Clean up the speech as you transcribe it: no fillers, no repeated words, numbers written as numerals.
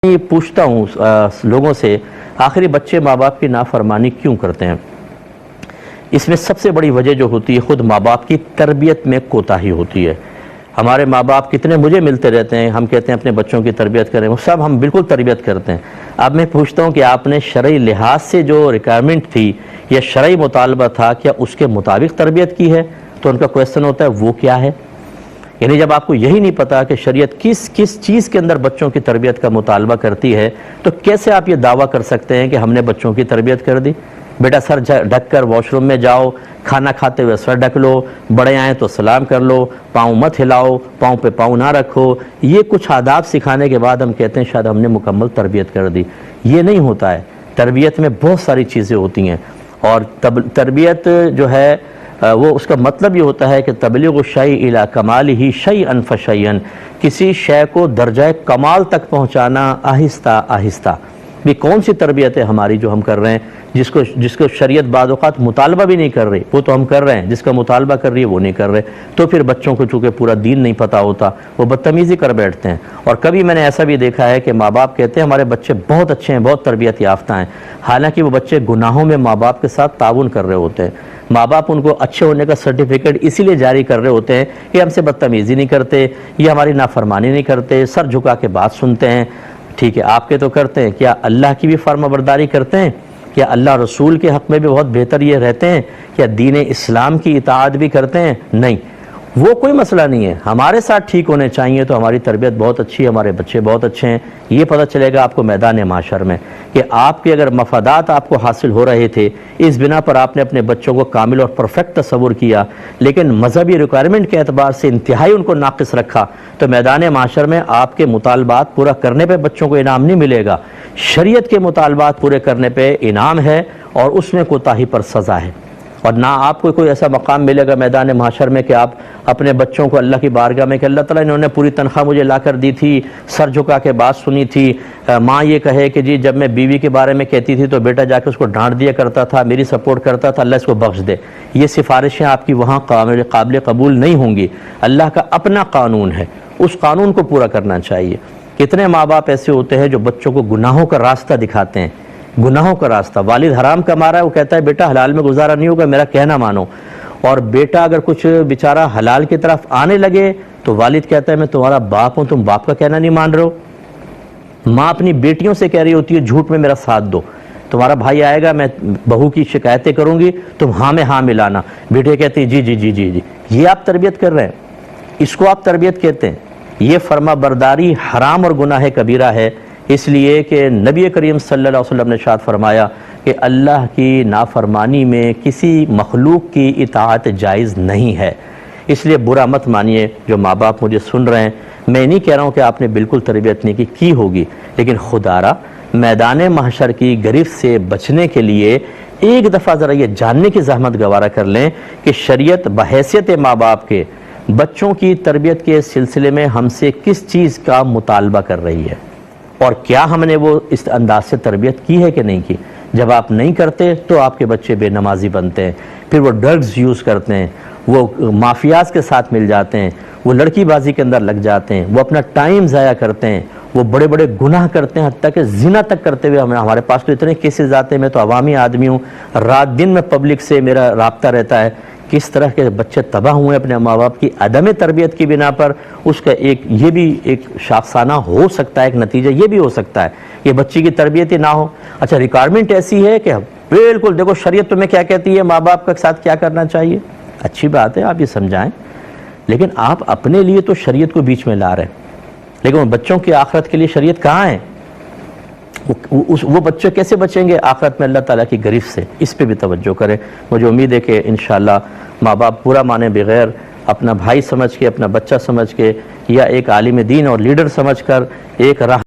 یہ پوچھتا ہوں لوگوں سے، آخری بچے ماں باپ کی نافرمانی کیوں کرتے ہیں؟ اس میں سب سے بڑی وجہ جو ہوتی ہے خود ماں باپ کی تربیت میں کوتاہی ہوتی ہے۔ ہمارے ماں باپ کتنے مجھے ملتے رہتے ہیں، ہم کہتے ہیں اپنے بچوں کی تربیت کریں، وہ سب ہم بالکل تربیت کرتے ہیں۔ اب میں پوچھتا ہوں کہ آپ نے شرعی لحاظ سے جو ریکوائرمنٹ تھی یا شرعی مطالبہ تھا، کیا اس کے مطابق تربیت کی ہے؟ تو ان کا کویسچن ہوتا ہے وہ کیا ہے؟ یعنی جب آپ کو یہی نہیں پتا کہ شریعت کس چیز کے اندر بچوں کی تربیت کا مطالبہ کرتی ہے، تو کیسے آپ یہ دعویٰ کر سکتے ہیں کہ ہم نے بچوں کی تربیت کر دی؟ بیٹا سر ڈھک کر واش روم میں جاؤ، کھانا کھاتے ہوئے سر ڈھک لو، بڑے آئیں تو سلام کر لو، پاؤں مت ہلاؤ، پاؤں پہ پاؤں نہ رکھو، یہ کچھ آداب سکھانے کے بعد ہم کہتے ہیں شاید ہم نے مکمل تربیت کر دی۔ یہ نہیں ہوتا ہے۔ تربیت میں بہت ساری چیزیں ہوتی ہیں، اور تربیت جو ہے وہ اس کا مطلب یہ ہوتا ہے کہ تبلیغ الشیء الی کمالہ شیئا فشیئا، کسی شے کو درجہ کمال تک پہنچانا آہستہ آہستہ۔ یہ کون سی تربیت ہے ہماری جو ہم کر رہے ہیں، جس کو شریعت بعض اوقات مطالبہ بھی نہیں کر رہی، وہ تو ہم کر رہے ہیں، جس کا مطالبہ کر رہی ہے وہ نہیں کر رہے، تو پھر بچوں کو چونکہ پورا دین نہیں پتہ ہوتا، وہ بدتمیزی کر بیٹھتے ہیں۔ اور کبھی میں نے ایسا بھی دیکھا ہے کہ ماں باپ کہتے ہیں ہمارے بچے بہت اچھے ہیں، بہت تربیت یافتہ ہیں، حالانکہ وہ بچے گناہوں میں ماں باپ کے ساتھ تعاون کر رہے ہوتے ہیں۔ ماں باپ ان کو اچھے ہونے کا سرٹیفکیٹ اسی لیے جاری کر رہے ہوتے ہیں کہ ہم سے بدتمیزی نہیں کرتے، یہ ہماری نافرمانی نہیں کرتے، سر جھکا کے بات سنتے ہیں۔ ٹھیک ہے، آپ کے تو کرتے ہیں، کیا اللہ کی بھی فرما برداری کرتے ہیں؟ کیا اللہ رسول کے حق میں بھی بہت بہتر یہ رہتے ہیں؟ کیا دین اسلام کی اطاعت بھی کرتے ہیں؟ نہیں، وہ کوئی مسئلہ نہیں ہے، ہمارے ساتھ ٹھیک ہونے چاہیے تو ہماری تربیت بہت اچھی ہے، ہمارے بچے بہت اچھے ہیں۔ یہ پتہ چلے گا آپ کو میدان معاشر میں کہ آپ کے اگر مفادات آپ کو حاصل ہو رہے تھے، اس بنا پر آپ نے اپنے بچوں کو کامل اور پرفیکٹ تصور کیا، لیکن مذہبی ریکوائرمنٹ کے اعتبار سے انتہائی ان کو ناقص رکھا، تو میدان معاشر میں آپ کے مطالبات پورا کرنے پہ بچوں کو انعام نہیں ملے گا، شریعت کے مطالبات پورے کرنے پہ انعام ہے، اور اس میں کوتاہی پر سزا ہے۔ اور نہ آپ کو کوئی ایسا مقام ملے گا میدان محشر میں کہ آپ اپنے بچوں کو اللہ کی بارگاہ میں کہ اللہ تعالیٰ انہوں نے پوری تنخواہ مجھے لا کر دی تھی، سر جھکا کے بات سنی تھی، ماں یہ کہے کہ جی جب میں بیوی کے بارے میں کہتی تھی تو بیٹا جا کے اس کو ڈانٹ دیا کرتا تھا، میری سپورٹ کرتا تھا، اللہ اس کو بخش دے۔ یہ سفارشیں آپ کی وہاں قابل قبول نہیں ہوں گی۔ اللہ کا اپنا قانون ہے، اس قانون کو پورا کرنا چاہیے۔ کتنے ماں باپ ایسے ہوتے ہیں جو بچوں کو گناہوں کا راستہ دکھاتے ہیں، گناہوں کا راستہ۔ والد حرام کما رہا ہے، وہ کہتا ہے بیٹا حلال میں گزارا نہیں ہوگا، میرا کہنا مانو، اور بیٹا اگر کچھ بیچارہ حلال کی طرف آنے لگے تو والد کہتا ہے میں تمہارا باپ ہوں، تم باپ کا کہنا نہیں مان رہے ہو۔ ماں اپنی بیٹیوں سے کہہ رہی ہوتی ہے جھوٹ میں میرا ساتھ دو، تمہارا بھائی آئے گا میں بہو کی شکایتیں کروں گی، تم ہاں میں ہاں ملانا، بیٹے کہتے ہیں جی جی جی جی جی۔ یہ آپ تربیت کر رہے ہیں، اس کو آپ تربیت کہتے ہیں؟ یہ فرما برداری حرام اور گناہ کبیرہ ہے، اس لیے کہ نبی کریم صلی اللہ علیہ وسلم نے ارشاد فرمایا کہ اللہ کی نافرمانی میں کسی مخلوق کی اطاعت جائز نہیں ہے۔ اس لیے برا مت مانیے جو ماں باپ مجھے سن رہے ہیں، میں نہیں کہہ رہا ہوں کہ آپ نے بالکل تربیت نہیں کی ہوگی، لیکن خدا را میدان محشر کی گرفت سے بچنے کے لیے ایک دفعہ ذرا یہ جاننے کی زحمت گوارا کر لیں کہ شریعت بحیثیت ماں باپ کے بچوں کی تربیت کے سلسلے میں ہم سے کس چیز کا مطالبہ کر رہی ہے، اور کیا ہم نے وہ اس انداز سے تربیت کی ہے کہ نہیں کی۔ جب آپ نہیں کرتے تو آپ کے بچے بے نمازی بنتے ہیں، پھر وہ ڈرگز یوز کرتے ہیں، وہ مافیاز کے ساتھ مل جاتے ہیں، وہ لڑکی بازی کے اندر لگ جاتے ہیں، وہ اپنا ٹائم ضائع کرتے ہیں، وہ بڑے بڑے گناہ کرتے ہیں، حتیٰ کہ زنا تک کرتے ہوئے ہمارے پاس تو اتنے کیسز آتے ہیں۔ میں تو عوامی آدمی ہوں، رات دن میں پبلک سے میرا رابطہ رہتا ہے، کس طرح کے بچے تباہ ہوئے اپنے ماں باپ کی عدم تربیت کی بنا پر۔ اس کا یہ بھی ایک شاخسانہ ہو سکتا ہے، ایک نتیجہ یہ بھی ہو سکتا ہے کہ بچی کی تربیت ہی نہ ہو۔ اچھا، ریکوائرمنٹ ایسی ہے کہ بالکل دیکھو شریعت تمہیں کیا کہتی ہے، ماں باپ کے ساتھ کیا کرنا چاہیے، اچھی بات ہے آپ یہ سمجھائیں، لیکن آپ اپنے لیے تو شریعت کو بیچ میں لا رہے ہیں، لیکن بچوں کی آخرت کے لیے شریعت کہاں ہے؟ وہ بچے کیسے بچیں گے آخرت میں اللہ تعالیٰ کی گرفت سے؟ اس پہ بھی توجہ کریں۔ مجھے امید ہے کہ انشاءاللہ ماں باپ برا مانے بغیر اپنا بھائی سمجھ کے، اپنا بچہ سمجھ کے، یا ایک عالم دین اور لیڈر سمجھ کر ایک راہ